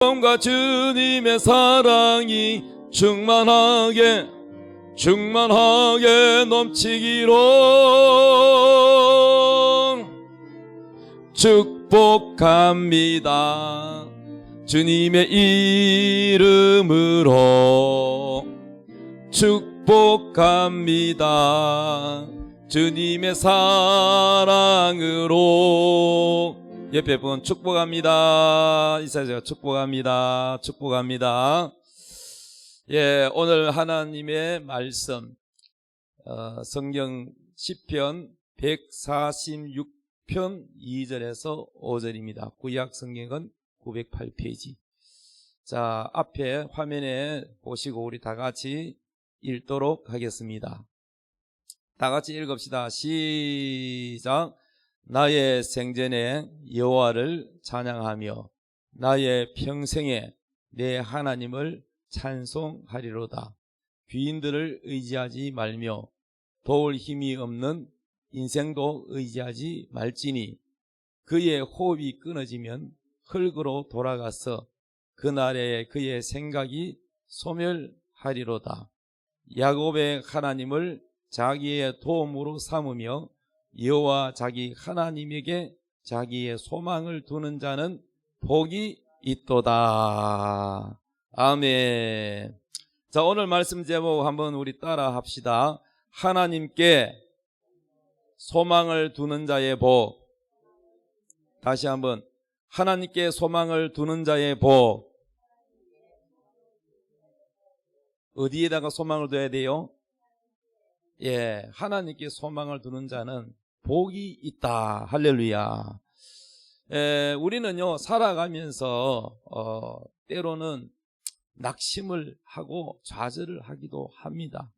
과 주님의 사랑이 충만하게 넘치기로 축복합니다. 주님의 이름으로 축복합니다. 주님의 사랑으로. 옆에 분 축복합니다. 이사야가 축복합니다. 축복합니다. 예, 오늘 하나님의 말씀 성경 시편 146편 2절에서 5절입니다. 구약 성경은 908페이지. 자, 앞에 화면에 보시고 우리 다 같이 읽도록 하겠습니다. 다 같이 읽읍시다. 시작. 나의 생전에 여호와를 찬양하며 나의 평생에 내 하나님을 찬송하리로다. 귀인들을 의지하지 말며 도울 힘이 없는 인생도 의지하지 말지니 그의 호흡이 끊어지면 흙으로 돌아가서 그날에 그의 생각이 소멸하리로다. 야곱의 하나님을 자기의 도움으로 삼으며 여호와 자기 하나님에게 자기의 소망을 두는 자는 복이 있도다. 아멘. 자, 오늘 말씀 제목 한번 우리 따라 합시다. 하나님께 소망을 두는 자의 복. 다시 한번. 하나님께 소망을 두는 자의 복. 어디에다가 소망을 둬야 돼요? 예, 하나님께 소망을 두는 자는 복이 있다. 할렐루야. 우리는요, 살아가면서 때로는 낙심을 하고 좌절을 하기도 합니다.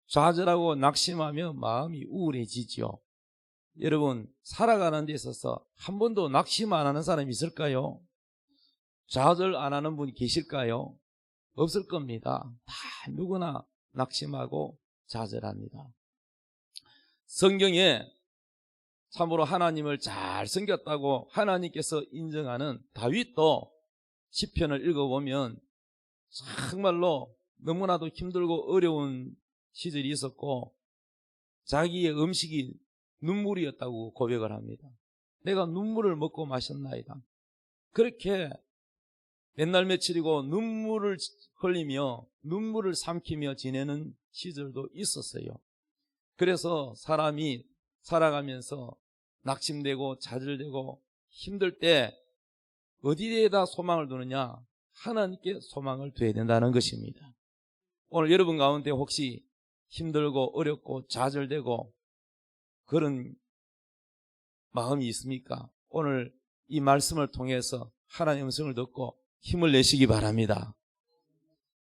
좌절하고 낙심하면 마음이 우울해지죠. 여러분, 살아가는 데 있어서 한 번도 낙심 안 하는 사람이 있을까요? 좌절 안 하는 분이 계실까요? 없을 겁니다. 다 누구나 낙심하고 좌절합니다. 성경에 참으로 하나님을 잘 섬겼다고 하나님께서 인정하는 다윗도 시편을 읽어보면 정말로 너무나도 힘들고 어려운 시절이 있었고 자기의 음식이 눈물이었다고 고백을 합니다. 내가 눈물을 먹고 마셨나이다. 그렇게 맨날 며칠이고 눈물을 흘리며 눈물을 삼키며 지내는 시절도 있었어요. 그래서 사람이 살아가면서 낙심되고 좌절되고 힘들 때 어디에다 소망을 두느냐? 하나님께 소망을 둬야 된다는 것입니다. 오늘 여러분 가운데 혹시 힘들고 어렵고 좌절되고 그런 마음이 있습니까? 오늘 이 말씀을 통해서 하나님의 음성을 듣고 힘을 내시기 바랍니다.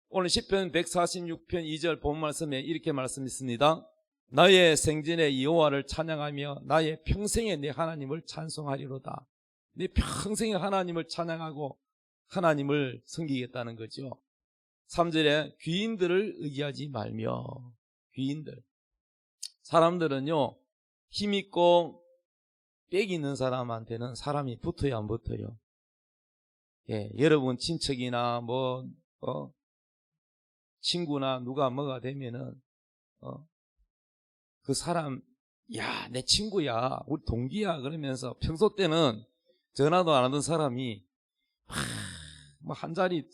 오늘 시편 146편 2절 본 말씀에 이렇게 말씀했습니다. 나의 생전에 여호와를 찬양하며 나의 평생에 내 하나님을 찬송하리로다. 내 평생에 하나님을 찬양하고 하나님을 섬기겠다는 거죠. 3절에 귀인들을 의지하지 말며. 귀인들. 사람들은요, 힘있고 빽 있는 사람한테는 사람이 붙어야 안 붙어요. 예, 여러분 친척이나 친구나 누가 뭐가 되면은 그 사람, 야, 내 친구야, 우리 동기야 그러면서 평소 때는 전화도 안 하던 사람이 뭐 한 자리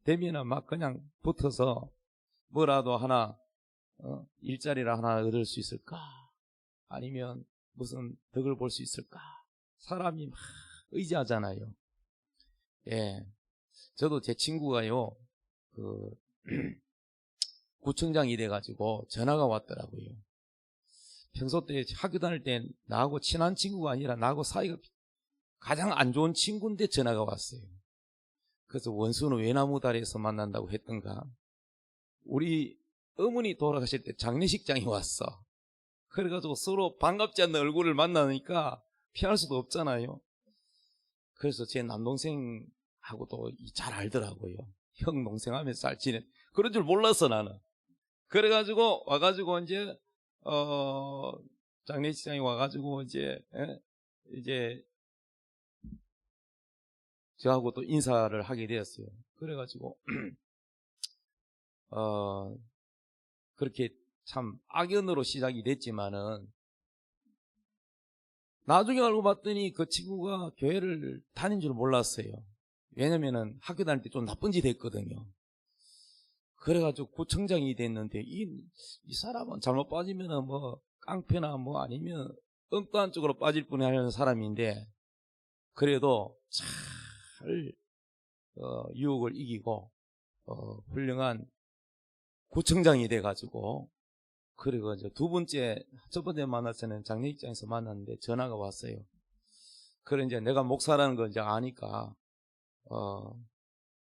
되면은 막 그냥 붙어서 뭐라도 하나 일자리를 하나 얻을 수 있을까? 아니면 무슨 덕을 볼 수 있을까? 사람이 막 의지하잖아요. 예, 저도 제 친구가요, 구청장이 돼가지고 전화가 왔더라고요. 평소 때 학교 다닐 때 나하고 친한 친구가 아니라 나하고 사이가 가장 안 좋은 친구인데 전화가 왔어요. 그래서 원수는 외나무다리에서 만난다고 했던가. 우리 어머니 돌아가실 때 장례식장에 왔어. 그래가지고 서로 반갑지 않는 얼굴을 만나니까 피할 수도 없잖아요. 그래서 제 남동생하고도 잘 알더라고요. 형 동생 하면서 잘 지내. 그런 줄 몰랐어 나는. 그래가지고 와가지고 이제 장례식장에 와가지고 이제 저하고 또 인사를 하게 되었어요. 그래가지고 그렇게 참 악연으로 시작이 됐지만은 나중에 알고 봤더니 그 친구가 교회를 다닌 줄 몰랐어요. 왜냐면은 학교 다닐 때 좀 나쁜 짓 했거든요. 그래가지고 구청장이 됐는데 이 사람은 잘못 빠지면은 뭐 깡패나 뭐 아니면 엉뚱한 쪽으로 빠질 뻔하는 사람인데 그래도 잘 유혹을 이기고 훌륭한 구청장이 돼가지고 그리고 이제 첫 번째 만났을 때는 장례식장에서 만났는데 전화가 왔어요. 그래 이제 내가 목사라는 걸 이제 아니까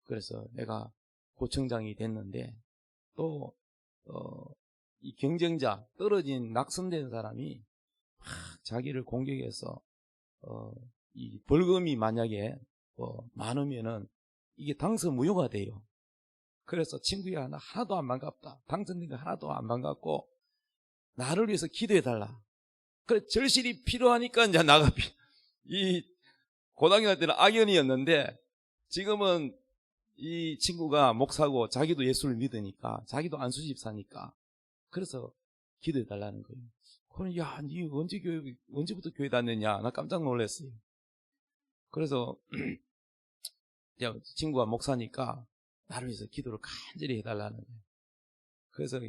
그래서 내가 구청장이 됐는데 또 이 경쟁자 떨어진 낙선된 사람이 막 자기를 공격해서 이 벌금이 만약에 많으면은 이게 당선 무효가 돼요. 그래서 친구야 나 하나도 안 반갑다. 당선된 거 하나도 안 반갑고 나를 위해서 기도해달라. 그래 절실히 필요하니까 이제 이 고등학교 때는 악연이었는데 지금은 이 친구가 목사고 자기도 예수를 믿으니까 자기도 안수집사니까 그래서 기도해달라는 거예요. 그럼 야, 니 언제부터 교회 다녔냐? 나 깜짝 놀랐어요. 그래서 친구가 목사니까 나를 위해서 기도를 간절히 해달라는 거예요. 그래서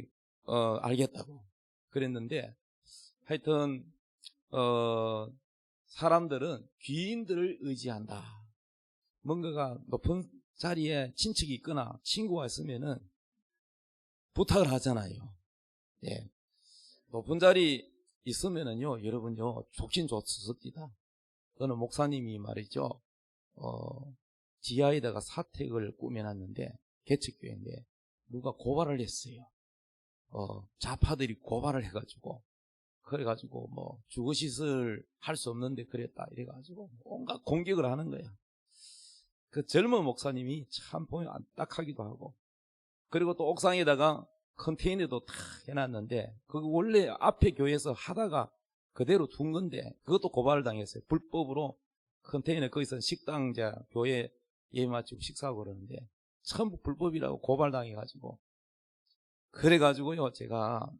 알겠다고 그랬는데 하여튼 사람들은 귀인들을 의지한다. 뭔가가 높은 자리에 친척이 있거나 친구가 있으면은 부탁을 하잖아요. 예. 높은 자리 있으면은요, 여러분요, 족신좋습니다. 어느 목사님이 말이죠, 지하에다가 사택을 꾸며놨는데, 개척교회인데, 누가 고발을 했어요. 좌파들이 고발을 해가지고, 그래가지고, 뭐, 주거시설 할 수 없는데 그랬다, 이래가지고, 온갖 공격을 하는 거야. 그 젊은 목사님이 참 보면 안딱하기도 하고, 그리고 또 옥상에다가 컨테이너도 탁 해놨는데, 그거 원래 앞에 교회에서 하다가 그대로 둔 건데, 그것도 고발을 당했어요. 불법으로 컨테이너 거기서 식당, 교회 예배 마치고 식사하고 그러는데, 전부 불법이라고 고발당해가지고, 그래가지고요, 제가,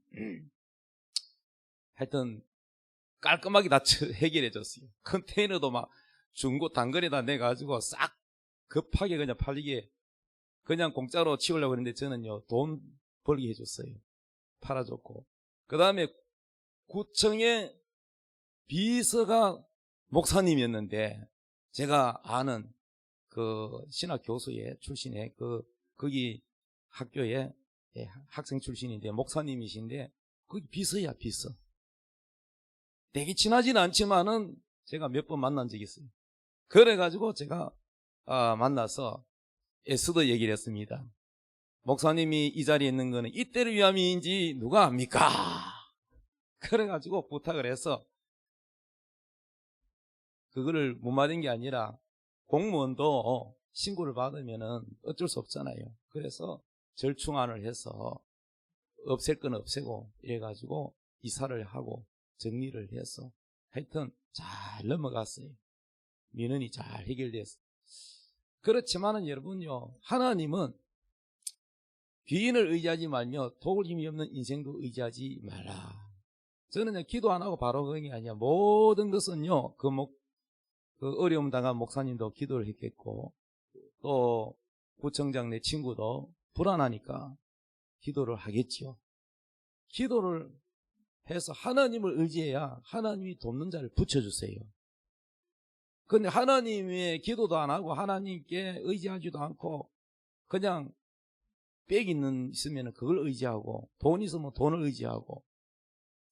하여튼, 깔끔하게 다 해결해줬어요. 컨테이너도 막 중고 단거리에다 내가지고 싹 급하게 그냥 팔리게 그냥 공짜로 치우려고 했는데 저는요 돈 벌게 해줬어요. 팔아줬고 그 다음에 구청의 비서가 목사님이었는데 제가 아는 그 신학 교수의 출신의 거기 학교의 학생 출신인데 목사님이신데 거기 비서야 비서. 되게 친하지는 않지만은 제가 몇 번 만난 적이 있어요. 그래가지고 제가 만나서 에스더 얘기를 했습니다. 목사님이 이 자리에 있는 거는 이때를 위함인지 누가 압니까? 그래가지고 부탁을 해서 그거를 못 받은 게 아니라 공무원도 신고를 받으면은 어쩔 수 없잖아요. 그래서 절충안을 해서 없앨 건 없애고 이래가지고 이사를 하고 정리를 해서 하여튼 잘 넘어갔어요. 민원이 잘 해결됐어요. 그렇지만은 여러분요, 하나님은 귀인을 의지하지 말며 도울 힘이 없는 인생도 의지하지 마라. 저는 기도 안 하고 바로 그런 게 아니야. 모든 것은요, 그 어려움 당한 목사님도 기도를 했겠고, 또 구청장 내 친구도 불안하니까 기도를 하겠지요. 기도를 해서 하나님을 의지해야 하나님이 돕는 자를 붙여주세요. 근데 하나님의 기도도 안 하고 하나님께 의지하지도 않고 그냥 빽 있으면 그걸 의지하고 돈 있으면 돈을 의지하고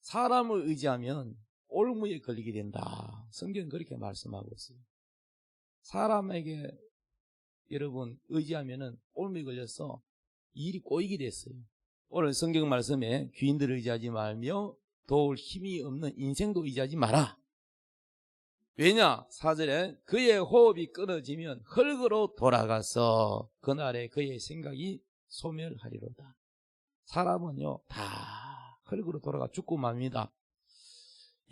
사람을 의지하면 올무에 걸리게 된다. 성경은 그렇게 말씀하고 있어요. 사람에게 여러분 의지하면은 올무에 걸려서 일이 꼬이게 됐어요. 오늘 성경 말씀에 귀인들을 의지하지 말며 도울 힘이 없는 인생도 의지하지 마라. 왜냐? 4절에 그의 호흡이 끊어지면 흙으로 돌아가서 그날에 그의 생각이 소멸하리로다. 사람은요 다 흙으로 돌아가 죽고 맙니다.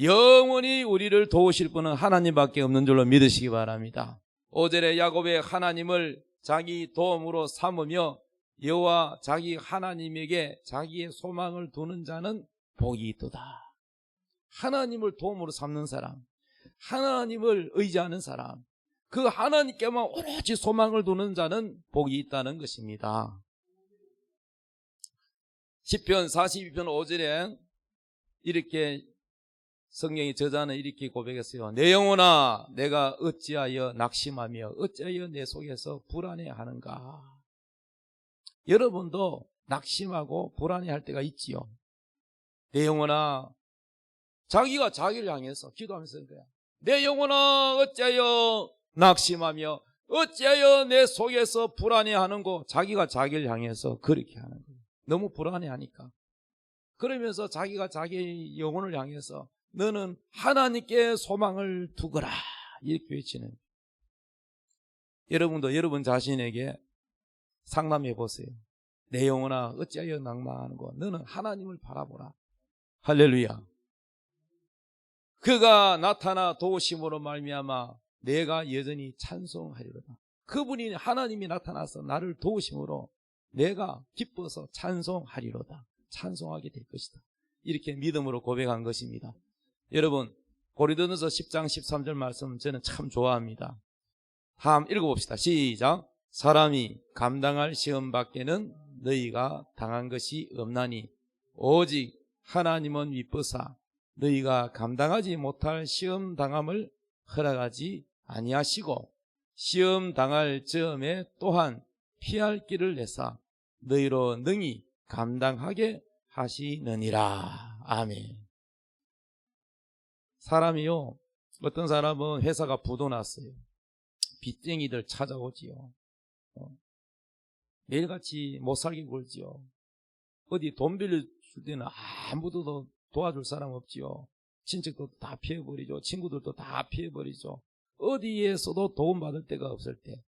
영원히 우리를 도우실 분은 하나님밖에 없는 줄로 믿으시기 바랍니다. 5절에 야곱의 하나님을 자기 도움으로 삼으며 여호와 자기 하나님에게 자기의 소망을 두는 자는 복이 있도다. 하나님을 도움으로 삼는 사람, 하나님을 의지하는 사람, 그 하나님께만 오로지 소망을 두는 자는 복이 있다는 것입니다. 시편 42편 5절에 이렇게 성경의 저자는 이렇게 고백했어요. 내 영혼아, 내가 어찌하여 낙심하며 어찌하여 내 속에서 불안해하는가. 여러분도 낙심하고 불안해할 때가 있지요. 내 영혼아, 자기가 자기를 향해서 기도하면서 그래요. 내 영혼아, 어찌하여 낙심하며 어찌하여 내 속에서 불안해하는고. 자기가 자기를 향해서 그렇게 하는 거예요. 너무 불안해하니까. 그러면서 자기가 자기 영혼을 향해서 너는 하나님께 소망을 두거라, 이렇게 외치는. 여러분도 여러분 자신에게 상담해 보세요. 내 영혼아, 어찌하여 낙망하는고. 너는 하나님을 바라보라. 할렐루야. 그가 나타나 도우심으로 말미암아 내가 여전히 찬송하리로다. 그분이, 하나님이 나타나서 나를 도우심으로 내가 기뻐서 찬송하리로다. 찬송하게 될 것이다. 이렇게 믿음으로 고백한 것입니다. 여러분, 고린도전서 10장 13절 말씀 저는 참 좋아합니다. 한번 읽어봅시다. 시작. 사람이 감당할 시험 밖에는 너희가 당한 것이 없나니 오직 하나님은 미쁘사 너희가 감당하지 못할 시험 당함을 허락하지 아니하시고 시험 당할 즈음에 또한 피할 길을 내사 너희로 능히 감당하게 하시느니라. 아멘. 사람이요, 어떤 사람은 회사가 부도났어요. 빚쟁이들 찾아오지요. 매일같이 못 살게 굴지요. 어디 돈 빌려줄 때는 아무도 도와줄 사람 없지요. 친척도 다 피해버리죠. 친구들도 다 피해버리죠. 어디에서도 도움받을 데가 없을 때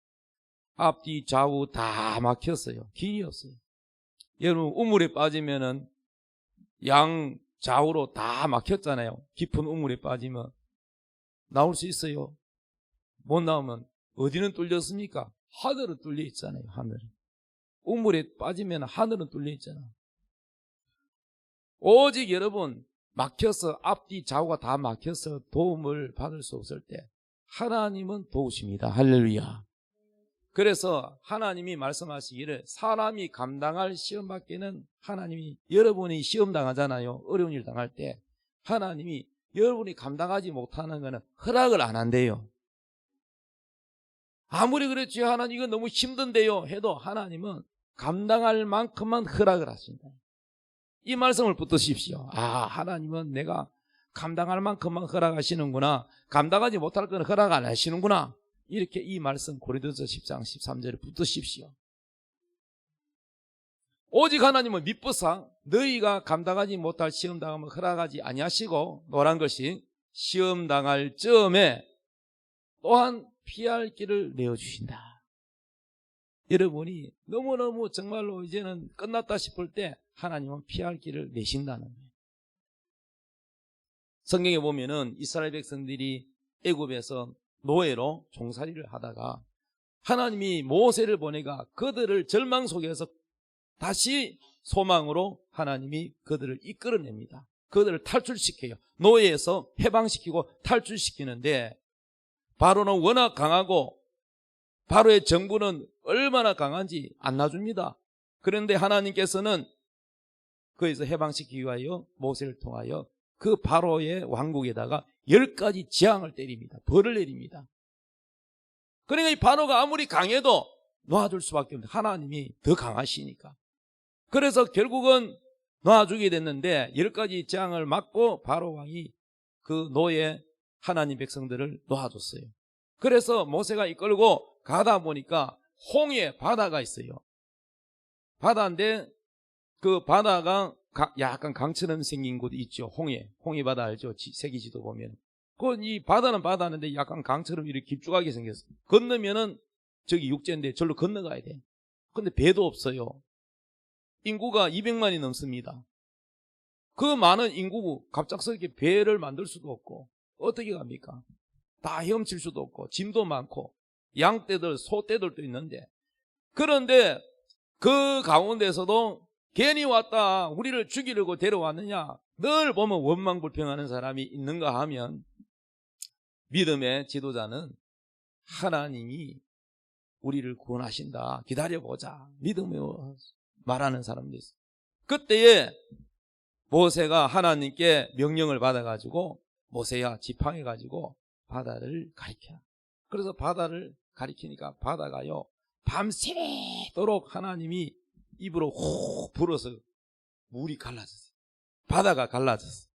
앞뒤 좌우 다 막혔어요. 길이 없어요. 여러분, 우물에 빠지면은 양 좌우로 다 막혔잖아요. 깊은 우물에 빠지면 나올 수 있어요? 못 나오면 어디는 뚫렸습니까? 하늘은 뚫려 있잖아요. 하늘은. 우물에 빠지면 하늘은 뚫려 있잖아요. 오직 여러분, 막혀서 앞뒤 좌우가 다 막혀서 도움을 받을 수 없을 때 하나님은 도우십니다. 할렐루야. 그래서 하나님이 말씀하시기를 사람이 감당할 시험 밖에는 하나님이, 여러분이 시험 당하잖아요. 어려운 일 당할 때 하나님이 여러분이 감당하지 못하는 것은 허락을 안 한대요. 아무리 그랬지 하나님 이거 너무 힘든데요 해도 하나님은 감당할 만큼만 허락을 하신다. 이 말씀을 붙드십시오. 아, 하나님은 내가 감당할 만큼만 허락하시는구나. 감당하지 못할 건 허락 안 하시는구나. 이렇게 이 말씀 고린도전서 10장 13절에 붙드십시오. 오직 하나님은 미쁘사 너희가 감당하지 못할 시험 당함을 허락하지 아니하시고 노란 것이 시험 당할 즈음에 또한 피할 길을 내어주신다. 여러분이 너무너무 정말로 이제는 끝났다 싶을 때 하나님은 피할 길을 내신다는 거예요. 성경에 보면은 이스라엘 백성들이 애굽에서 노예로 종살이를 하다가 하나님이 모세를 보내가 그들을 절망 속에서 다시 소망으로 하나님이 그들을 이끌어냅니다. 그들을 탈출시켜요. 노예에서 해방시키고 탈출시키는데 바로는 워낙 강하고 바로의 정부는 얼마나 강한지 안 놔줍니다. 그런데 하나님께서는 거기서 해방시키기 위하여 모세를 통하여 그 바로의 왕국에다가 10가지 재앙을 때립니다. 벌을 내립니다. 그러니까 이 바로가 아무리 강해도 놔줄 수밖에 없는데 하나님이 더 강하시니까. 그래서 결국은 놔주게 됐는데 10가지 재앙을 맞고 바로 왕이 그 노예 하나님 백성들을 놔줬어요. 그래서 모세가 이끌고 가다 보니까 홍해 바다가 있어요. 바다인데 그 바다가 약간 강처럼 생긴 곳이 있죠. 홍해 바다 알죠? 세계지도 보면. 이 바다는 바다인데 약간 강처럼 이렇게 길쭉하게 생겼어요. 건너면은 저기 육지인데 절로 건너가야 돼. 근데 배도 없어요. 인구가 200만이 넘습니다. 그 많은 인구 갑작스럽게 배를 만들 수도 없고 어떻게 갑니까? 다 헤엄칠 수도 없고 짐도 많고 양떼들, 소떼들도 있는데, 그런데 그 가운데서도 괜히 왔다 우리를 죽이려고 데려왔느냐, 늘 보면 원망불평하는 사람이 있는가 하면 믿음의 지도자는 하나님이 우리를 구원하신다, 기다려보자, 믿음으로 말하는 사람도 있어요. 그때에 모세가 하나님께 명령을 받아가지고 모세야 지팡이가지고 바다를 가리켜. 그래서 바다를 가리키니까 바다가요 밤새도록 하나님이 입으로 호 불어서 물이 갈라졌어요. 바다가 갈라졌어요.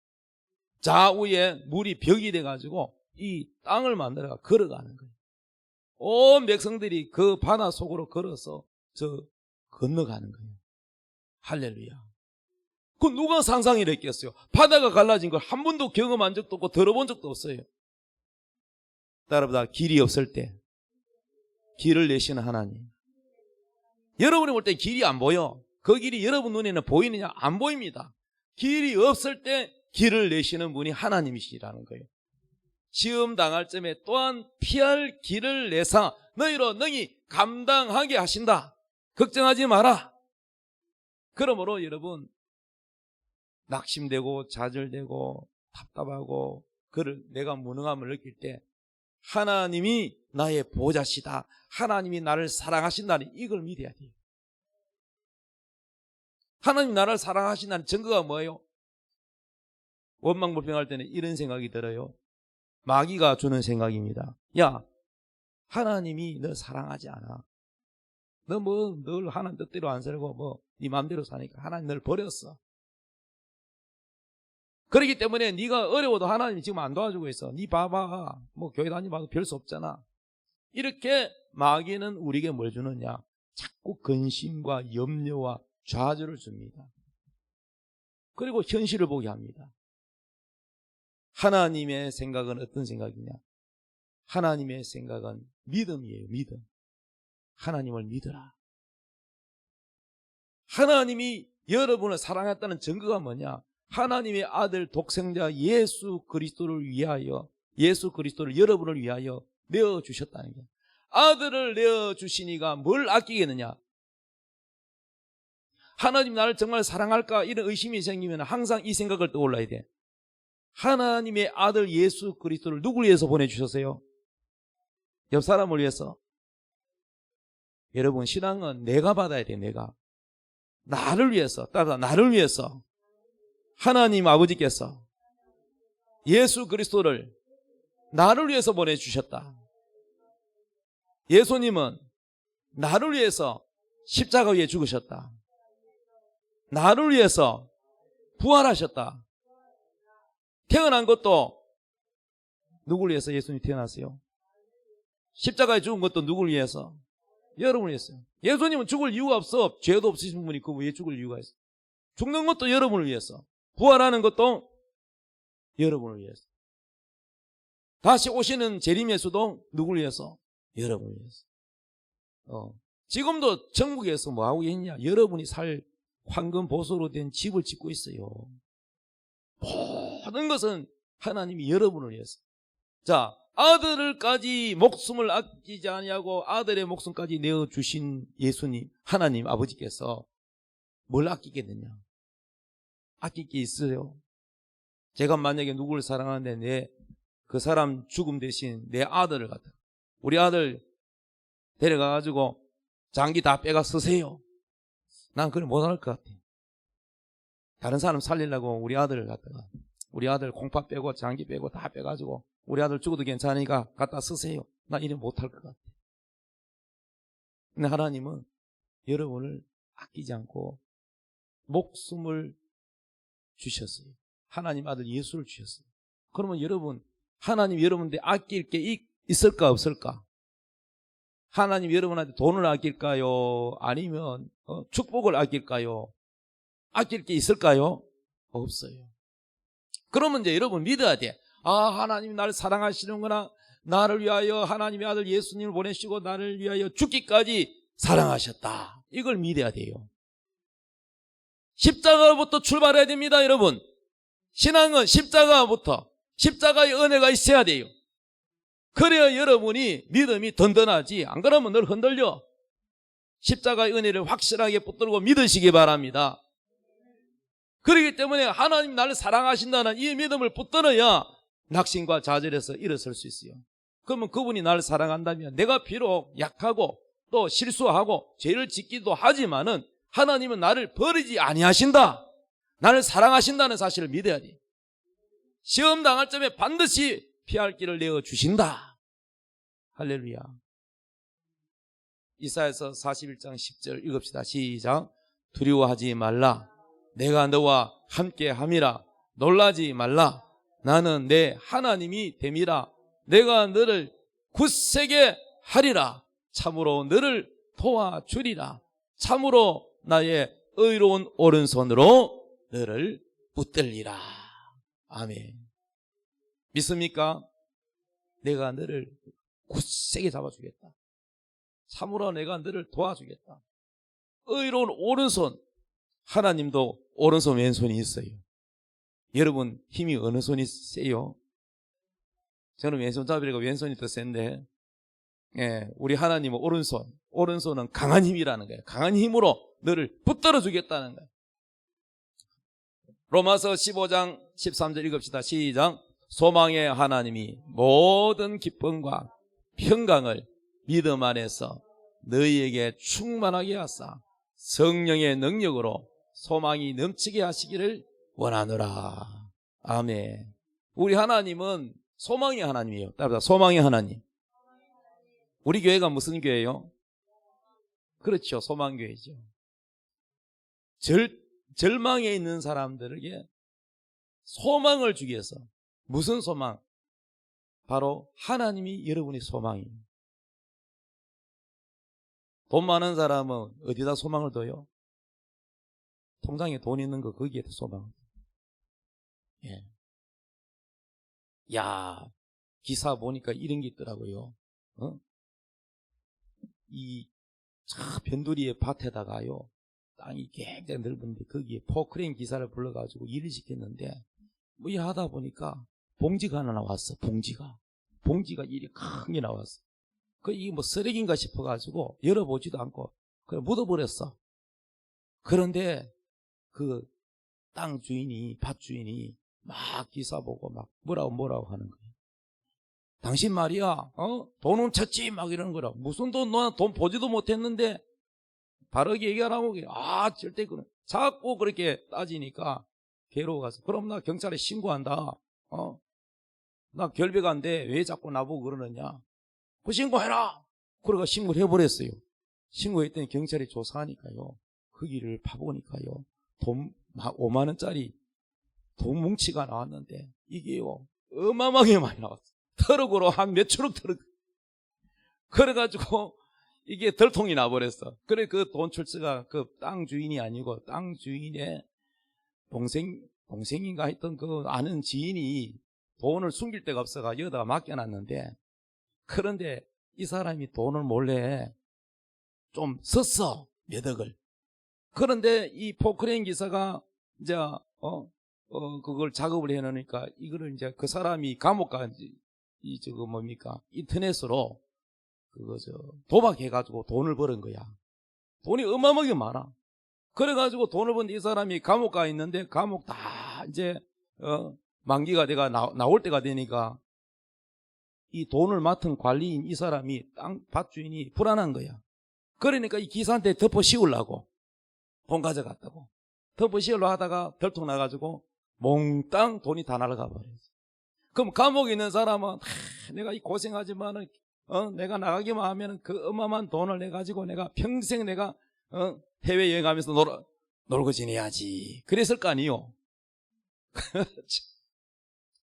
좌우에 물이 벽이 돼가지고 이 땅을 만들어가 걸어가는 거예요. 온 백성들이 그 바다 속으로 걸어서 저 건너가는 거예요. 할렐루야. 그 누가 상상을 했겠어요? 바다가 갈라진 걸 한 번도 경험한 적도 없고 들어본 적도 없어요. 따라보다 길이 없을 때 길을 내시는 하나님. 여러분이 볼 때 길이 안 보여. 그 길이 여러분 눈에는 보이느냐? 안 보입니다. 길이 없을 때 길을 내시는 분이 하나님이시라는 거예요. 시험 당할 점에 또한 피할 길을 내사 너희로 능히 감당하게 하신다. 걱정하지 마라. 그러므로 여러분 낙심되고 좌절되고 답답하고 그를 내가 무능함을 느낄 때 하나님이 나의 보호자시다, 하나님이 나를 사랑하신다는 이걸 믿어야 돼요. 하나님 나를 사랑하신다는 증거가 뭐예요? 원망불평할 때는 이런 생각이 들어요. 마귀가 주는 생각입니다. 야, 하나님이 너 사랑하지 않아. 너 뭐 늘 하나님 뜻대로 안 살고 뭐 네 마음대로 사니까 하나님 널 버렸어. 그렇기 때문에 네가 어려워도 하나님이 지금 안 도와주고 있어. 네 봐봐. 뭐 교회 다니봐도 별 수 없잖아. 이렇게 마귀는 우리에게 뭘 주느냐? 자꾸 근심과 염려와 좌절을 줍니다. 그리고 현실을 보게 합니다. 하나님의 생각은 어떤 생각이냐? 하나님의 생각은 믿음이에요. 믿음. 하나님을 믿어라. 하나님이 여러분을 사랑했다는 증거가 뭐냐? 하나님의 아들 독생자 예수 그리스도를 위하여, 예수 그리스도를 여러분을 위하여 내어주셨다는 거예요. 아들을 내어주시니가 뭘 아끼겠느냐? 하나님 나를 정말 사랑할까? 이런 의심이 생기면 항상 이 생각을 떠올라야 돼. 하나님의 아들 예수 그리스도를 누구를 위해서 보내주셨어요? 옆 사람을 위해서. 여러분 신앙은 내가 받아야 돼. 내가 나를 위해서, 따라 나를 위해서 하나님 아버지께서 예수 그리스도를 나를 위해서 보내주셨다. 예수님은 나를 위해서 십자가 위에 죽으셨다. 나를 위해서 부활하셨다. 태어난 것도 누구를 위해서 예수님이 태어났어요? 십자가에 죽은 것도 누구를 위해서? 여러분을 위해서요. 예수님은 죽을 이유가 없어. 죄도 없으신 분이 그 왜 죽을 이유가 있어? 죽는 것도 여러분을 위해서, 부활하는 것도 여러분을 위해서, 다시 오시는 재림 예수도 누구를 위해서? 여러분을 위해서. 지금도 천국에서 뭐하고 있냐? 여러분이 살 황금 보석으로 된 집을 짓고 있어요. 모든 것은 하나님이 여러분을 위해서. 자, 아들을까지 목숨을 아끼지 아니하고 아들의 목숨까지 내어주신 예수님, 하나님 아버지께서 뭘 아끼겠느냐? 아낄 게 있어요? 제가 만약에 누구를 사랑하는데 그 사람 죽음 대신 내 아들을 갖다, 우리 아들 데려가가지고 장기 다 빼가 쓰세요. 난 그걸 못할 것 같아. 다른 사람 살리려고 우리 아들을 갖다가, 우리 아들 공파 빼고 장기 빼고 다 빼가지고 우리 아들 죽어도 괜찮으니까 갖다 쓰세요. 나 이래 못할 것 같아. 근데 하나님은 여러분을 아끼지 않고 목숨을 주셨어요. 하나님 아들 예수를 주셨어요. 그러면 여러분, 하나님 여러분한테 아낄 게 있을까 없을까? 하나님 여러분한테 돈을 아낄까요? 아니면 축복을 아낄까요? 아낄 게 있을까요? 없어요. 그러면 이제 여러분 믿어야 돼. 아, 하나님이 나를 사랑하시는구나. 나를 위하여 하나님의 아들 예수님을 보내시고 나를 위하여 죽기까지 사랑하셨다. 이걸 믿어야 돼요. 십자가부터 출발해야 됩니다, 여러분. 신앙은 십자가부터, 십자가의 은혜가 있어야 돼요. 그래야 여러분이 믿음이 든든하지. 안 그러면 늘 흔들려. 십자가의 은혜를 확실하게 붙들고 믿으시기 바랍니다. 그렇기 때문에 하나님 나를 사랑하신다는 이 믿음을 붙들어야 낙심과 좌절에서 일어설 수 있어요. 그러면 그분이 나를 사랑한다면 내가 비록 약하고 또 실수하고 죄를 짓기도 하지만은 하나님은 나를 버리지 아니하신다. 나를 사랑하신다는 사실을 믿어야 돼. 시험 당할 점에 반드시 피할 길을 내어 주신다. 할렐루야. 이사야서 41장 10절 읽읍시다. 시작. 두려워하지 말라. 내가 너와 함께 함이라. 놀라지 말라. 나는 내 하나님이 됨이라. 내가 너를 굳세게 하리라. 참으로 너를 도와주리라. 참으로 나의 의로운 오른손으로 너를 붙들리라. 아멘. 믿습니까? 내가 너를 굳세게 잡아주겠다. 참으로 내가 너를 도와주겠다. 의로운 오른손. 하나님도 오른손 왼손이 있어요. 여러분 힘이 어느 손이 세요? 저는 왼손잡이라고 왼손이 더 센데, 예, 우리 하나님은 오른손. 오른손은 강한 힘이라는 거예요. 강한 힘으로 너를 붙들어 주겠다는 거예요. 로마서 15장 13절 읽읍시다. 시작. 소망의 하나님이 모든 기쁨과 평강을 믿음 안에서 너희에게 충만하게 하사 성령의 능력으로 소망이 넘치게 하시기를 원하노라. 아멘. 우리 하나님은 소망의 하나님이에요. 따라서 소망의 하나님. 우리 교회가 무슨 교회예요? 그렇죠. 소망교회죠. 절망에 있는 사람들에게 소망을 주기 위해서. 무슨 소망? 바로 하나님이 여러분의 소망이에요. 돈 많은 사람은 어디다 소망을 둬요? 통장에 돈 있는 거 거기에 소망을 둬요. 예. 야, 기사 보니까 이런 게 있더라고요. 이 변두리의 밭에다가요, 땅이 굉장히 넓은데 거기에 포크레인 기사를 불러가지고 일을 시켰는데 뭐 일하다 보니까 봉지가 하나 나왔어. 봉지가 일이 큰 게 나왔어. 이게 뭐 쓰레기인가 싶어가지고 열어보지도 않고 그냥 묻어버렸어. 그런데 그 땅 주인이, 밭 주인이 막 기사 보고 막 뭐라고 하는 거예요. 당신 말이야, 돈 훔쳤지? 막 이러는 거라. 무슨 돈, 너 돈 보지도 못했는데 바르게 얘기하라고. 절대 그래. 자꾸 그렇게 따지니까 괴로워가서, 그럼 나 경찰에 신고한다. 나 결백 안 돼. 왜 자꾸 나보고 그러느냐. 그 신고해라. 그러고 신고를 해버렸어요. 신고했더니 경찰이 조사하니까요, 그 길을 파보니까요, 돈 5만 원짜리 돈 뭉치가 나왔는데 이게요 어마어마하게 많이 나왔어요. 트럭으로 한 몇 천억 트럭. 그래가지고 이게 덜통이 나버렸어. 그래 그 돈 출처가 그 땅 주인이 아니고 땅 주인의 동생인가 했던 그 아는 지인이 돈을 숨길 데가 없어가 여기다가 맡겨놨는데, 그런데 이 사람이 돈을 몰래 좀 썼어. 몇 억을. 그런데 이 포크레인 기사가 이제 그걸 작업을 해놓으니까 이거를 이제 그 사람이 감옥 가지, 인터넷으로 도박해가지고 돈을 버는 거야. 돈이 어마어마하게 많아. 그래가지고 돈을 버는데 이 사람이 감옥 가 있는데, 감옥 다 이제 만기가 내가 나올 때가 되니까 이 돈을 맡은 관리인 이 사람이 밭 주인이 불안한 거야. 그러니까 이 기사한테 덮어 씌우려고 돈 가져갔다고 덮어 씌우려고 하다가 덜통 나가지고 몽땅 돈이 다 날아가 버렸어. 그럼 감옥에 있는 사람은 내가 이 고생하지만은 내가 나가기만 하면은 그 어마어마한 돈을 내 가지고 내가 평생 내가 해외 여행하면서 놀고 지내야지. 그랬을 거 아니요.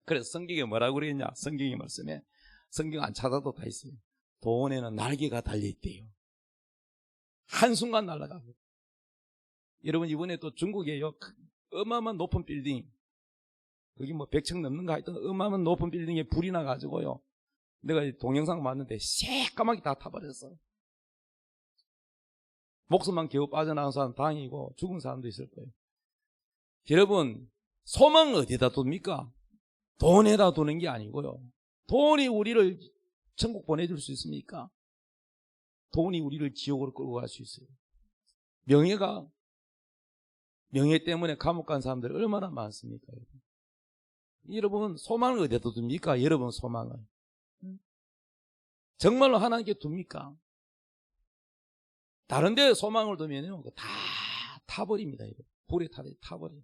그래서 성경에 뭐라고 그랬냐? 성경의 말씀에, 성경 안 찾아도 다 있어요. 돈에는 날개가 달려있대요. 한순간 날아가고. 여러분 이번에 또 중국에요, 어마어마한 높은 빌딩, 거기 뭐 100층 넘는가 하여튼 어마어마한 높은 빌딩에 불이 나가지고요, 내가 동영상 봤는데 새까맣게 다 타버렸어. 목숨만 겨우 빠져나온 사람 다행이고 죽은 사람도 있을 거예요. 여러분 소망 어디다 둡니까? 돈에다 두는 게 아니고요, 돈이 우리를 천국 보내줄 수 있습니까? 돈이 우리를 지옥으로 끌고 갈 수 있어요. 명예 때문에 감옥 간 사람들 얼마나 많습니까? 여러분 소망을 어디에 둡니까? 여러분 소망을 정말로 하나님께 둡니까? 다른 데 소망을 두면요 다 타버립니다. 불에 타버려요.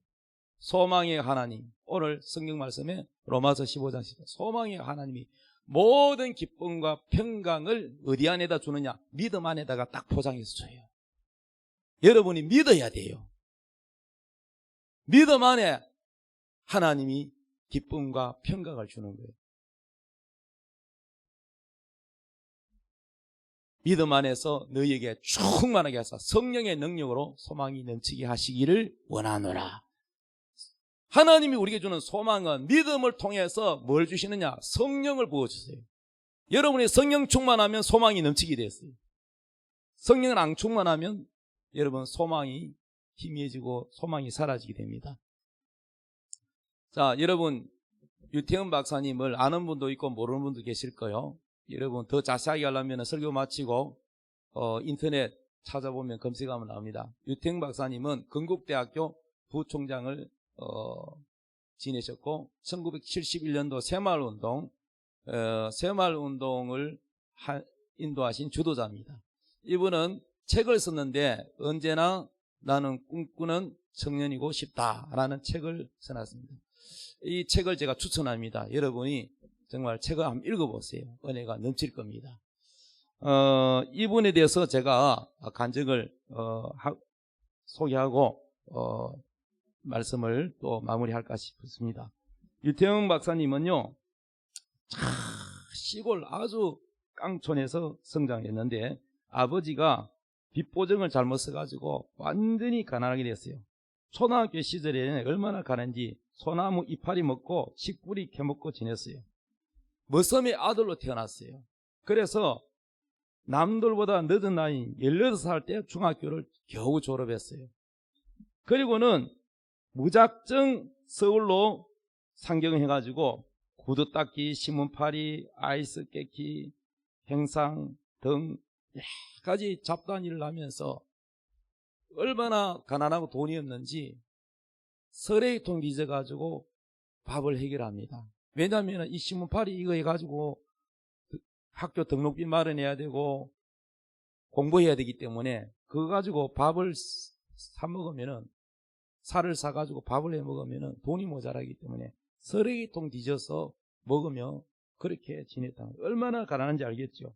소망의 하나님, 오늘 성경 말씀에 로마서 15장 10절 소망의 하나님이 모든 기쁨과 평강을 어디 안에다 주느냐? 믿음 안에다가 딱 포장해서 줘요. 여러분이 믿어야 돼요. 믿음 안에 하나님이 기쁨과 평강을 주는 거예요. 믿음 안에서 너희에게 충만하게 하사 성령의 능력으로 소망이 넘치게 하시기를 원하노라. 하나님이 우리에게 주는 소망은 믿음을 통해서 뭘 주시느냐? 성령을 부어주세요. 여러분이 성령 충만하면 소망이 넘치게 됐어요. 성령을 안 충만하면 여러분 소망이 희미해지고 소망이 사라지게 됩니다. 자, 여러분 유태현 박사님을 아는 분도 있고 모르는 분도 계실 거예요. 여러분 더 자세하게 하려면 설교 마치고 인터넷 찾아보면 검색하면 나옵니다. 유태현 박사님은 건국대학교 부총장을 지내셨고 1971년도 새마을운동을 인도하신 주도자입니다. 이분은 책을 썼는데 언제나 나는 꿈꾸는 청년이고 싶다라는 책을 써놨습니다. 이 책을 제가 추천합니다. 여러분이 정말 책을 한번 읽어보세요. 은혜가 넘칠 겁니다. 이분에 대해서 제가 간증을 소개하고 말씀을 또 마무리할까 싶습니다. 유태영 박사님은요 시골 아주 깡촌에서 성장했는데 아버지가 빚보증을 잘못 써가지고 완전히 가난하게 됐어요. 초등학교 시절에는 얼마나 가난한지 소나무 이파리 먹고 식뿌리 캐먹고 지냈어요. 머슴의 아들로 태어났어요. 그래서 남들보다 늦은 나이 18살 때 중학교를 겨우 졸업했어요. 그리고는 무작정 서울로 상경해가지고 구두 닦기, 신문팔이, 아이스 깨기, 행상 등 여러 가지 잡다한 일을 하면서 얼마나 가난하고 돈이 없는지 쓰레기통 빚어가지고 밥을 해결합니다. 왜냐하면 이 신문팔이 이거 해가지고 학교 등록비 마련해야 되고 공부해야 되기 때문에 그거 가지고 밥을 사 먹으면은 살을 사가지고 밥을 해 먹으면은 돈이 모자라기 때문에 쓰레기통 뒤져서 먹으며 그렇게 지냈다. 얼마나 가난한지 알겠죠.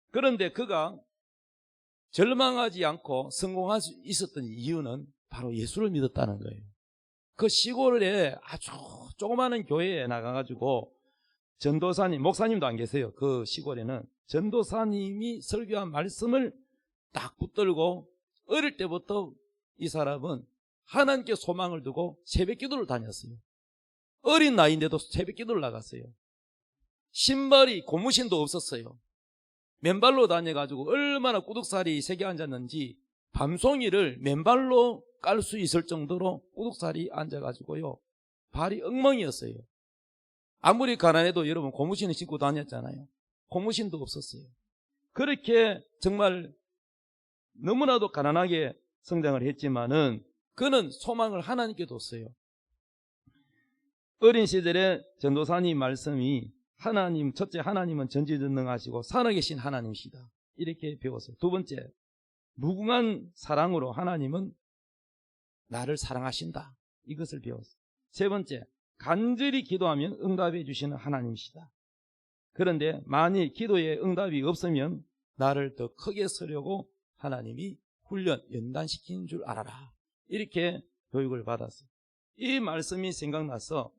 그런데 그가 절망하지 않고 성공할 수 있었던 이유는 바로 예수를 믿었다는 거예요. 그 시골에 아주 조그마한 교회에 나가가지고 전도사님, 목사님도 안 계세요. 그 시골에는 전도사님이 설교한 말씀을 딱 붙들고 어릴 때부터 이 사람은 하나님께 소망을 두고 새벽 기도를 다녔어요. 어린 나이인데도 새벽 기도를 나갔어요. 신발이 고무신도 없었어요. 맨발로 다녀가지고 얼마나 꾸둑살이 새겨 앉았는지 밤송이를 맨발로 깔 수 있을 정도로 꾸둑살이 앉아가지고요. 발이 엉망이었어요. 아무리 가난해도 여러분 고무신을 신고 다녔잖아요. 고무신도 없었어요. 그렇게 정말 너무나도 가난하게 성장을 했지만은 그는 소망을 하나님께 뒀어요. 어린 시절에 전도사님 말씀이 하나님, 첫째 하나님은 전지전능하시고 살아계신 하나님이시다. 이렇게 배웠어요. 두 번째, 무궁한 사랑으로 하나님은 나를 사랑하신다. 이것을 배웠어요. 세 번째, 간절히 기도하면 응답해 주시는 하나님이시다. 그런데 만일 기도에 응답이 없으면 나를 더 크게 쓰려고 하나님이 연단시킨 줄 알아라. 이렇게 교육을 받았어요. 이 말씀이 생각나서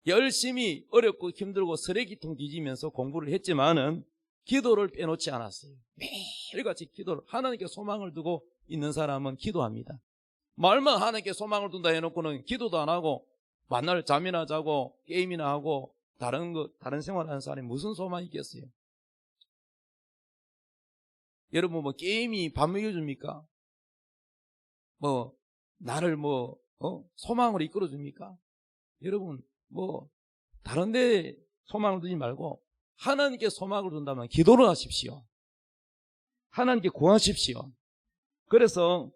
열심히 어렵고 힘들고 쓰레기통 뒤지면서 공부를 했지만은 기도를 빼놓지 않았어요. 매일같이 기도를, 하나님께 소망을 두고 있는 사람은 기도합니다. 말만 하나님께 소망을 둔다 해놓고는 기도도 안 하고 만날 잠이나 자고 게임이나 하고 다른 생활하는 사람이 무슨 소망이 있겠어요? 여러분 게임이 밥 먹여줍니까? 나를 소망으로 이끌어줍니까? 여러분 다른 데 소망을 두지 말고 하나님께 소망을 둔다면 기도를 하십시오. 하나님께 구하십시오. 그래서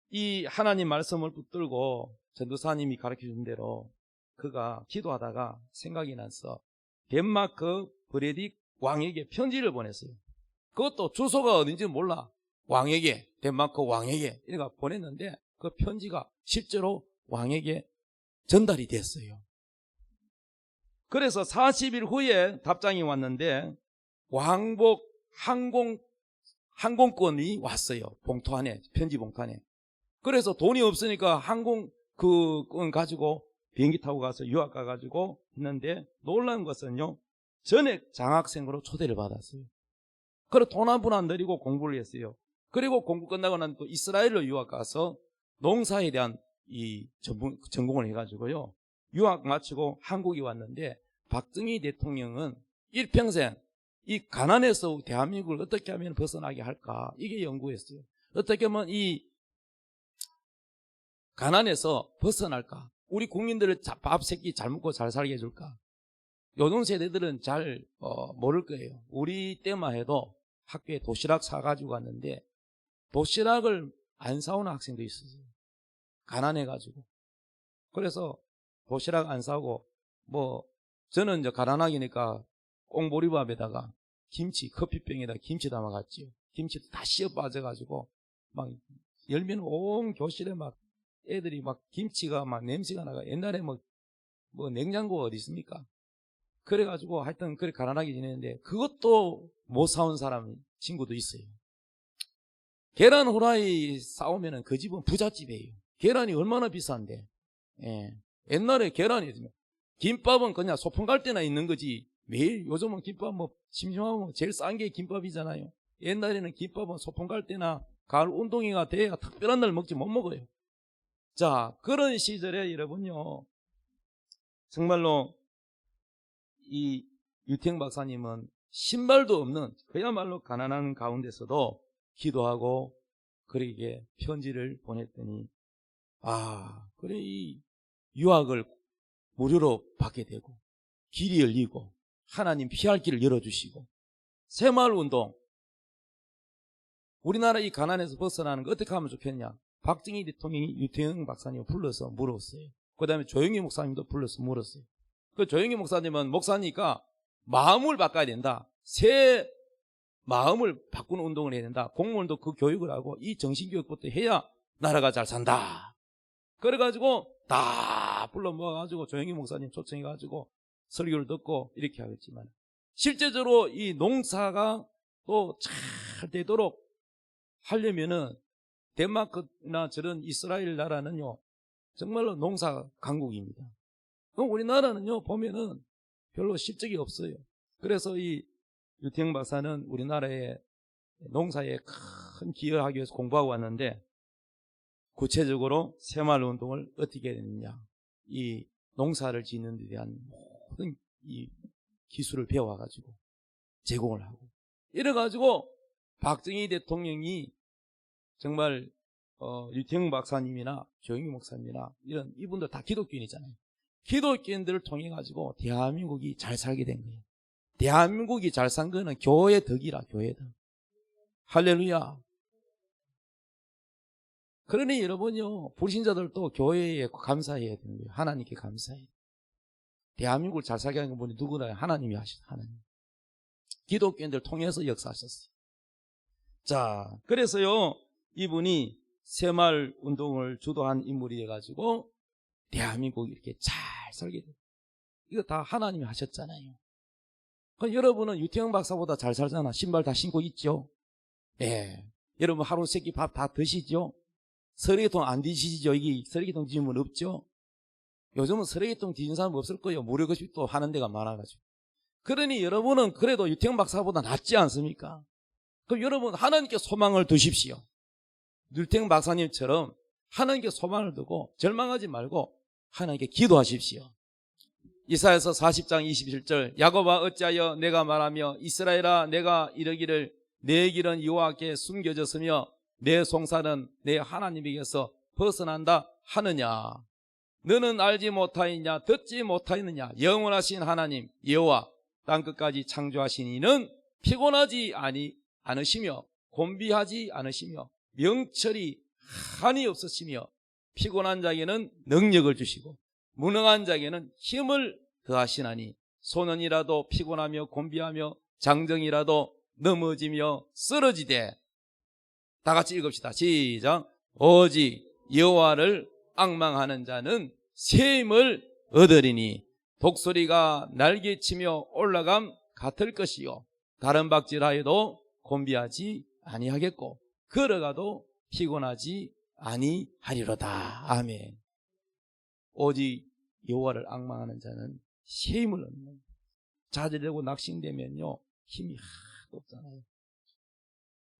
이 하나님 말씀을 붙들고 전도사님이 가르쳐준 대로 그가 기도하다가 생각이 나서 덴마크 브레딕 왕에게 편지를 보냈어요. 그것도 주소가 어딘지 몰라. 왕에게, 덴마크 왕에게 이렇게 보냈는데 그 편지가 실제로 왕에게 전달이 됐어요. 그래서 40일 후에 답장이 왔는데 왕복 항공권이 왔어요. 봉투 안에, 편지 봉투 안에. 그래서 돈이 없으니까 항공권 가지고 비행기 타고 가서 유학 가가지고 했는데 놀라운 것은요, 전액 장학생으로 초대를 받았어요. 그리고 돈 한 푼 안 들이고 공부를 했어요. 그리고 공부 끝나고 난 또 이스라엘로 유학 가서 농사에 대한 이 전공을 해가지고요, 유학 마치고 한국에 왔는데 박정희 대통령은 일평생 이 가난에서 대한민국을 어떻게 하면 벗어나게 할까, 이게 연구했어요. 어떻게 하면 이 가난에서 벗어날까, 우리 국민들을 밥 세끼 잘 먹고 잘 살게 해줄까. 요즘 세대들은 잘 모를 거예요. 우리 때만 해도 학교에 도시락 사가지고 갔는데 도시락을 안 사오는 학생도 있었어요. 가난해가지고. 그래서 도시락 안 사고, 저는 이제 가난하기니까 꽁보리밥에다가 김치, 커피병에다 김치 담아갔지요. 김치도 다 씌어 빠져가지고 막 열면 온 교실에 막 애들이 막 김치가 막 냄새가 나가. 옛날에 뭐 냉장고 어디 있습니까? 그래가지고 하여튼 그렇게 가난하게 지내는데 그것도 못 사온 사람 친구도 있어요. 계란 후라이 싸우면은 그 집은 부잣집이에요. 계란이 얼마나 비싼데. 예. 옛날에 계란이, 김밥은 그냥 소풍 갈 때나 있는 거지. 매일, 요즘은 김밥 심심하면 제일 싼 게 김밥이잖아요. 옛날에는 김밥은 소풍 갈 때나 가을 운동회가 돼야 특별한 날 먹지 못 먹어요. 자, 그런 시절에 여러분요, 정말로 이 유태영 박사님은 신발도 없는 그야말로 가난한 가운데서도 기도하고 그에게 편지를 보냈더니, 그래, 이 유학을 무료로 받게 되고 길이 열리고 하나님 피할 길을 열어주시고 새마을운동, 우리나라 이 가난에서 벗어나는 거 어떻게 하면 좋겠냐. 박정희 대통령이 유태영 박사님을 불러서 물었어요. 그 다음에 조영기 목사님도 불러서 물었어요. 그 조영기 목사님은 목사니까 마음을 바꿔야 된다. 새 마음을 바꾸는 운동을 해야 된다. 공무원도 그 교육을 하고 이 정신교육부터 해야 나라가 잘 산다. 그래가지고 다 불러 모아가지고 조영기 목사님 초청해가지고 설교를 듣고 이렇게 하겠지만, 실제적으로 이 농사가 또 잘 되도록 하려면은 덴마크나 저런 이스라엘 나라는요, 정말로 농사 강국입니다. 우리나라는요, 보면은 별로 실적이 없어요. 그래서 이 유태영 박사는 우리나라의 농사에 큰 기여를 하기 위해서 공부하고 왔는데, 구체적으로 새마을운동을 어떻게 했느냐, 이 농사를 짓는 데 대한 모든 이 기술을 배워가지고 제공을 하고, 이래가지고 박정희 대통령이 정말 유태영 박사님이나 조영기 목사님이나 이런 이분들 다 기독교인이잖아요. 기독교인들을 통해 가지고 대한민국이 잘 살게 된 거예요. 대한민국이 잘 산 거는 교회 덕이라, 교회 덕. 할렐루야. 그러니 여러분요, 불신자들도 교회에 감사해야 되는 거예요. 하나님께 감사해요. 대한민국을 잘 살게 하는 분이 누구나 하나님이 하시다. 하나님. 기독교인들 통해서 역사하셨어요. 자, 그래서요, 이분이 새마을 운동을 주도한 인물이 돼가지고 대한민국이 이렇게 잘 살게 돼요. 이거 다 하나님이 하셨잖아요. 그럼 여러분은 유태영 박사보다 잘 살잖아. 신발 다 신고 있죠? 예. 여러분 하루 세 끼 밥 다 드시죠? 쓰레기통 안 뒤지시죠? 이게 쓰레기통 뒤지면 없죠? 요즘은 쓰레기통 뒤진 사람 없을 거예요. 무료급식도 하는 데가 많아가지고. 그러니 여러분은 그래도 유태영 박사보다 낫지 않습니까? 그럼 여러분 하나님께 소망을 두십시오. 유태영 박사님처럼 하나님께 소망을 두고 절망하지 말고 하나님께 기도하십시오. 이사야서 40장 27절, 야곱아 어찌하여 내가 말하며 이스라엘아 내가 이르기를 내 길은 여호와께 숨겨졌으며 내 송사는 내 하나님에게서 벗어난다 하느냐. 너는 알지 못하였냐 듣지 못하였느냐. 영원하신 하나님 여호와 땅끝까지 창조하신 이는 피곤하지 않으시며 곤비하지 않으시며 명철이 한이 없으시며 피곤한 자에게는 능력을 주시고 무능한 자에게는 힘을 더하시나니 소년이라도 피곤하며 곤비하며 장정이라도 넘어지며 쓰러지되. 다 같이 읽읍시다. 시작. 오직 여호와를 앙망하는 자는 새 힘을 얻으리니 독수리가 날개치며 올라감 같을 것이요 다른 박질하여도 곤비하지 아니하겠고 걸어가도 피곤하지 아니하리로다. 아멘. 오직 여호와를 앙망하는 자는 새 힘을 얻는. 좌절되고 낙심되면요 힘이 하나도 없잖아요.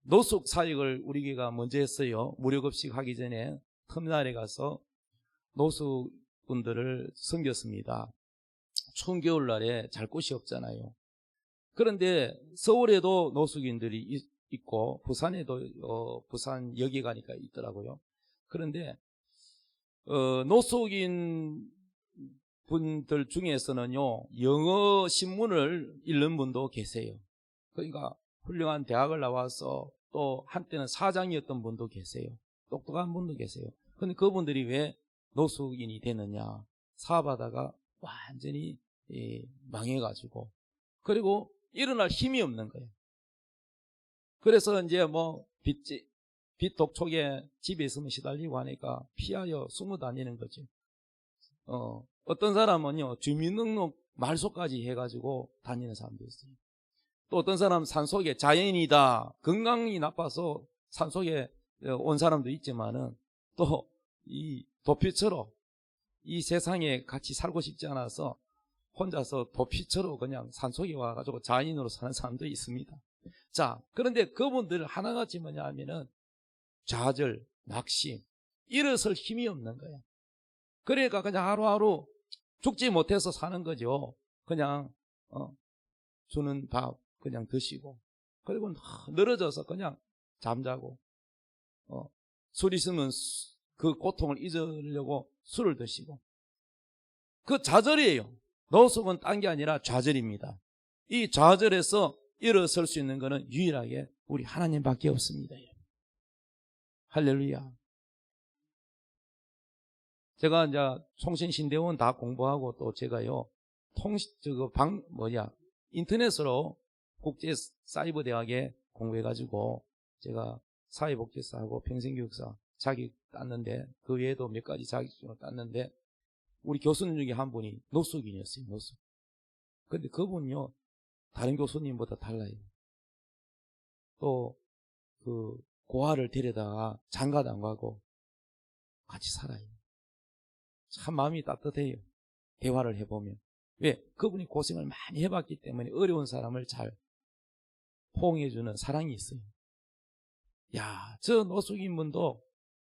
노숙 사역을 우리 교회가 먼저 했어요. 무료급식 하기 전에 터미널에 가서 노숙분들을 섬겼습니다. 추운 겨울날에 잘 곳이 없잖아요. 그런데 서울에도 노숙인들이 있고 부산에도 부산 여기 가니까 있더라고요. 그런데 노숙인 분들 중에서는요 영어 신문을 읽는 분도 계세요. 그러니까 훌륭한 대학을 나와서 또 한때는 사장이었던 분도 계세요. 똑똑한 분도 계세요. 그런데 그분들이 왜 노숙인이 되느냐? 사업하다가 완전히 망해가지고 그리고 일어날 힘이 없는 거예요. 그래서 이제 뭐 빚 독촉에 집에 있으면 시달리고 하니까 피하여 숨어 다니는 거죠. 어떤 사람은요 주민등록 말소까지 해가지고 다니는 사람도 있어요. 또 어떤 사람은 산속에 자연이다 건강이 나빠서 산속에 온 사람도 있지만은 또 이 도피처로 이 세상에 같이 살고 싶지 않아서 혼자서 도피처로 그냥 산속에 와가지고 자연인으로 사는 사람도 있습니다. 자, 그런데 그분들 하나같이 뭐냐 하면은 좌절, 낙심, 일어설 힘이 없는 거예요. 그러니까 그냥 하루하루 죽지 못해서 사는 거죠. 그냥 주는 밥 그냥 드시고 그리고 늘어져서 그냥 잠자고 술 있으면 그 고통을 잊으려고 술을 드시고 그 좌절이에요. 노숙은 딴 게 아니라 좌절입니다. 이 좌절에서 일어설 수 있는 것은 유일하게 우리 하나님밖에 없습니다. 할렐루야. 제가 이제 총신신대원 다 공부하고 또 제가요 인터넷으로 국제 사이버 대학에 공부해가지고 제가 사회복지사하고 평생교육사 자격 땄는데 그 외에도 몇 가지 자격증을 땄는데 우리 교수님 중에 한 분이 노숙인이었어요. 노숙. 근데 그분요 다른 교수님보다 달라요. 또 그 고아를 데려다가 장가도 안 가고 같이 살아요. 참 마음이 따뜻해요. 대화를 해보면. 왜? 그분이 고생을 많이 해봤기 때문에 어려운 사람을 잘 포옹해주는 사랑이 있어요. 야, 저 노숙인 분도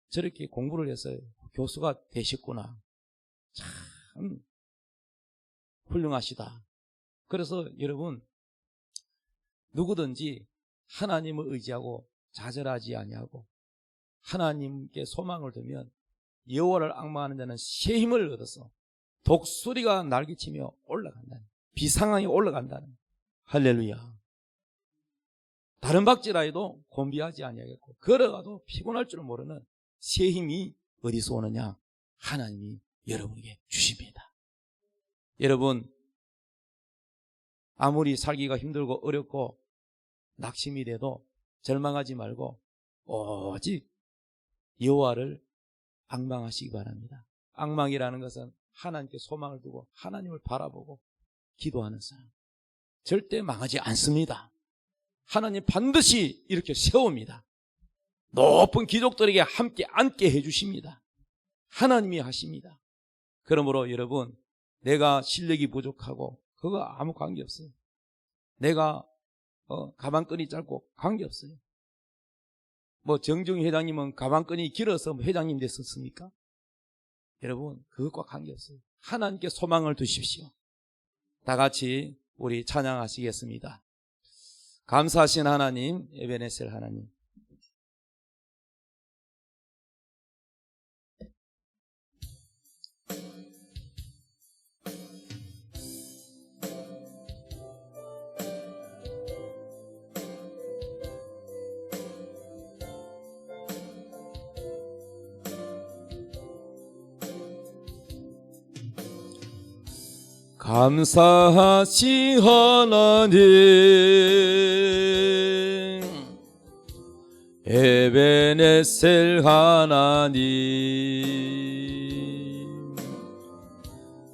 저렇게 공부를 해서 교수가 되셨구나. 참 훌륭하시다. 그래서 여러분 누구든지 하나님을 의지하고 좌절하지 아니하고 하나님께 소망을 두면 여호와를 앙망하는 자는 새 힘을 얻어서 독수리가 날개치며 올라간다는, 비상하게 올라간다는. 할렐루야. 다른 박질하여도 곤비하지 아니하겠고 걸어가도 피곤할 줄 모르는 새 힘이 어디서 오느냐? 하나님이 여러분에게 주십니다. 여러분 아무리 살기가 힘들고 어렵고 낙심이 돼도 절망하지 말고 오직 여호와를 앙망하시기 바랍니다. 앙망이라는 것은 하나님께 소망을 두고 하나님을 바라보고 기도하는 사람. 절대 망하지 않습니다. 하나님 반드시 이렇게 세웁니다. 높은 기족들에게 함께 앉게 해주십니다. 하나님이 하십니다. 그러므로 여러분 내가 실력이 부족하고 그거 아무 관계없어요. 내가 가방끈이 짧고 관계없어요. 뭐 정중희 회장님은 가방끈이 길어서 회장님 됐었습니까? 여러분 그것과 관계없어요. 하나님께 소망을 두십시오. 다 같이 우리 찬양하시겠습니다. 감사하신 하나님, 에베네셀 하나님, 감사하신 하나님, 에베네셀 하나님,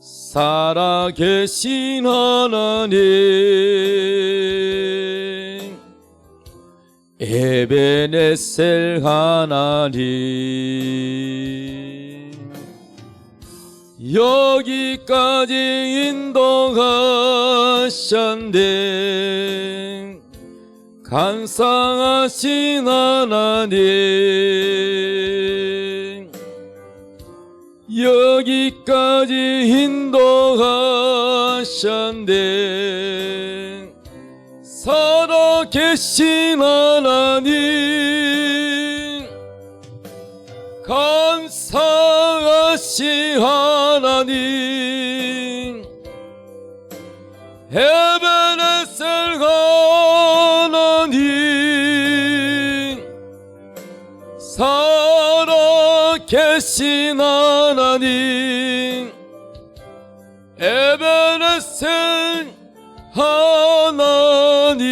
살아계신 하나님, 에베네셀 하나님, 여기까지 인도하셨네. 감사하신 하나님, 여기까지 인도하셨네. 살아계신 하나님, 감사하신 하나님, 에베네셀 하나님, 살아계신 하나님, 에베네셀 하나님,